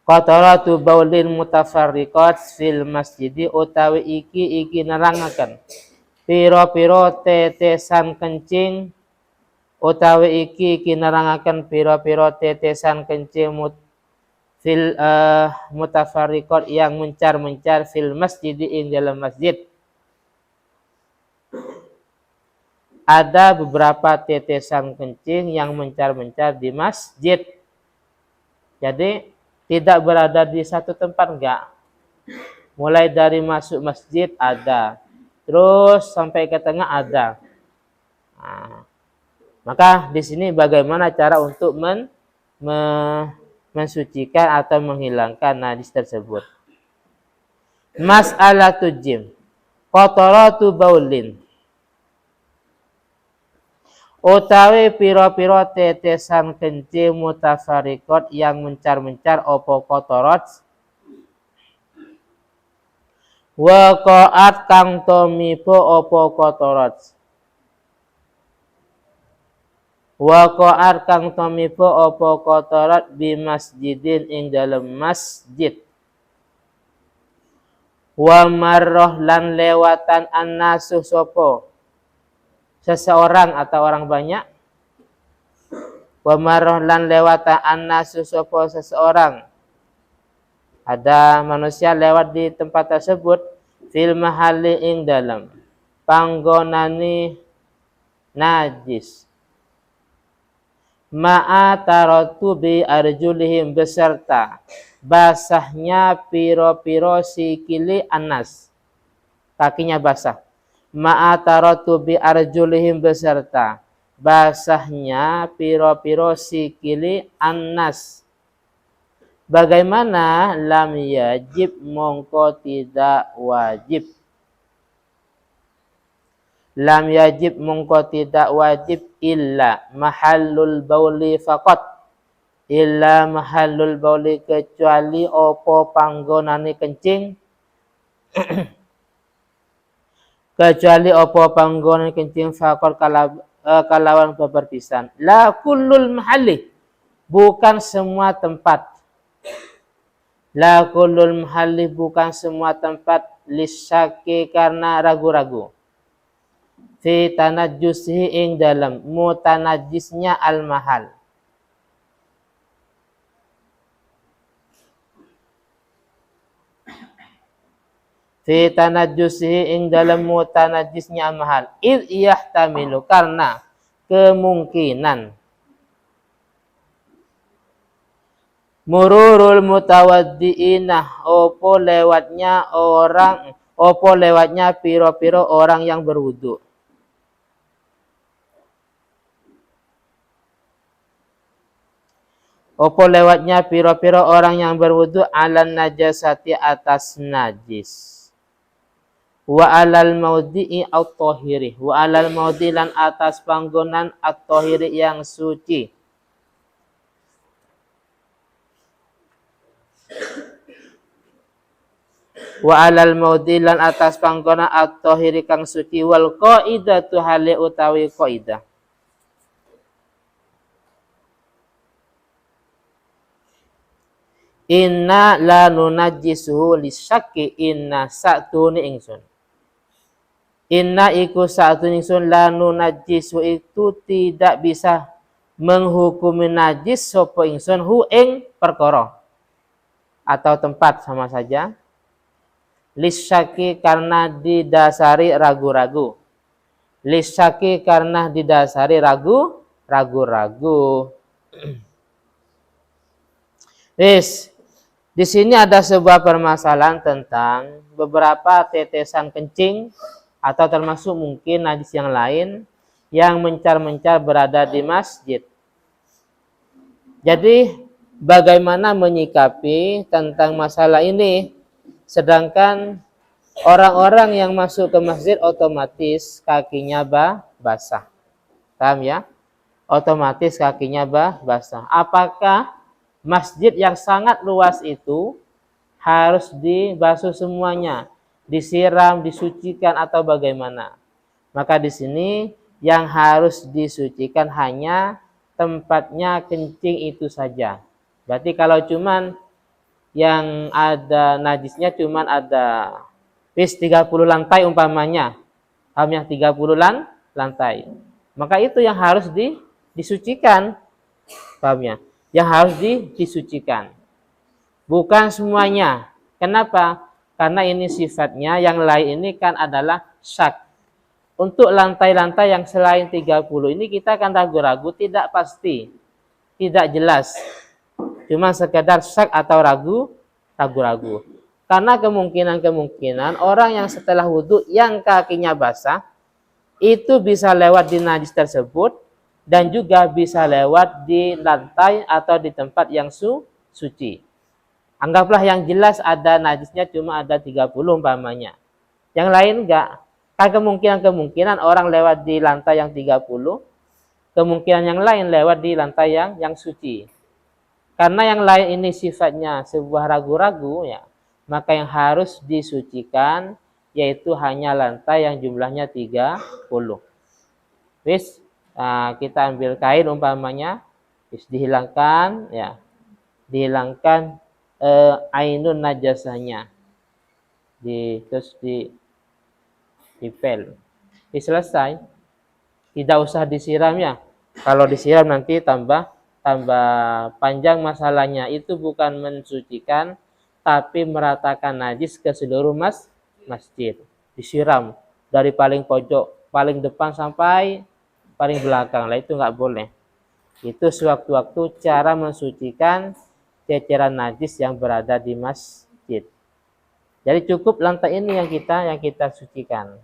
Qataratu baulin mutafarriqat fil masjidi utawi iki nerangaken pira-pira tetesan kencing utawi iki nerangaken pira-pira tetesan kencing mutafarriqat yang mencar-mencar fil masjidi ing dalam masjid. Ada beberapa tetesan kencing yang mencar-mencar di masjid. Jadi tidak berada di satu tempat, enggak. Mulai dari masuk masjid ada, terus sampai ke tengah ada. Nah, maka di sini bagaimana cara untuk mensucikan atau menghilangkan najis tersebut. Mas'alatu jim, qataratu baulin. Utawi piro-piro tetesan kencing mutafarriqat yang mencar-mencar opo kotorot waqa'at kang tomipo opo kotorot waqa'at kang tomipo opo kotorot bi masjidin ing dalam masjid wa marroh lan lewatan an-nasuh sopo seseorang atau orang banyak, wa marroh lan lewatan an-nasu sopo seseorang, ada manusia lewat di tempat tersebut, fil mahalli ing dalam panggonani najis, ma'a tarotu bi arjulihim beserta basahnya piro-piro sikili anas, kakinya basah. Ma'ataratu bi arjulihim beserta basahnya piro-piro sikili annas. Bagaimana lam yajib mongko tidak wajib. Lam yajib mongko tidak wajib illa mahallul bauli faqat. Illa mahallul bauli kecuali opo panggonane kencing. Kecuali opo panggonan kencing fakor kalawan beberpisan. La kullul mahalli, bukan semua tempat. La kullul mahalli, bukan semua tempat. Lisyaki, karena ragu-ragu. Fi tanajjusihi ing dalam mutanajisnya al-mahal. Fi tanajjusihi ing dalam mutanajisnya mahal. Id yahtamilu, karena kemungkinan mururul mutawaddi'inah, opo lewatnya piro-piro orang yang berwudu. Opo lewatnya piro-piro orang yang berwudu alan najasati atas najis. Wa alal maudhi'i at-tahiri, wa alal maudhi lan atas panggonan at-tahiri yang suci. Wa alal maudhi lan atas panggonan at-tahiri kang suci wal qaidatu hale utawi qaidah. Inna la nunajjisuhu lisyakki, inna sa'tuni ingsun. Inna iku sa'tuni ingsun la nunajjisu, itu tidak bisa menghukumi najis sapa ingsun hu ing perkara atau tempat sama saja. Lisyakki, karena didasari ragu-ragu. Lisyakki, karena didasari ragu-ragu. Di sini ada sebuah permasalahan tentang beberapa tetesan kencing atau termasuk mungkin najis yang lain yang mencar-mencar berada di masjid. Jadi bagaimana menyikapi tentang masalah ini, sedangkan orang-orang yang masuk ke masjid otomatis kakinya basah. Paham ya? Otomatis kakinya basah. Apakah masjid yang sangat luas itu harus dibasuh semuanya, disiram, disucikan atau bagaimana? Maka di sini yang harus disucikan hanya tempatnya kencing itu saja. Berarti kalau cuman yang ada najisnya cuman ada 30 lantai umpamanya. Paham ya? 30 lantai. Maka itu yang harus disucikan. Paham ya? Yang harus disucikan. Bukan semuanya. Kenapa? Karena ini sifatnya, yang lain ini kan adalah syak. Untuk lantai-lantai yang selain 30 ini kita akan ragu-ragu, tidak pasti, tidak jelas. Cuma sekedar syak atau ragu-ragu. Karena kemungkinan orang yang setelah wudhu yang kakinya basah, itu bisa lewat di najis tersebut, dan juga bisa lewat di lantai atau di tempat yang suci. Anggaplah yang jelas ada najisnya cuma ada 30 umpamanya. Yang lain enggak. Kan kemungkinan orang lewat di lantai yang 30, kemungkinan yang lain lewat di lantai yang suci. Karena yang lain ini sifatnya sebuah ragu-ragu ya, maka yang harus disucikan yaitu hanya lantai yang jumlahnya 30. Wis, kita ambil kain umpamanya, wis dihilangkan ya. Dihilangkan ainun najasahnya. Terus dipel. Selesai. Tidak usah disiram ya. Kalau disiram nanti tambah panjang masalahnya. Itu bukan mensucikan, tapi meratakan najis ke seluruh masjid. Disiram dari paling pojok, paling depan sampai paling belakang. Lah itu nggak boleh. Itu sewaktu-waktu cara mensucikan ceceran najis yang berada di masjid. Jadi cukup lantai ini yang kita sucikan.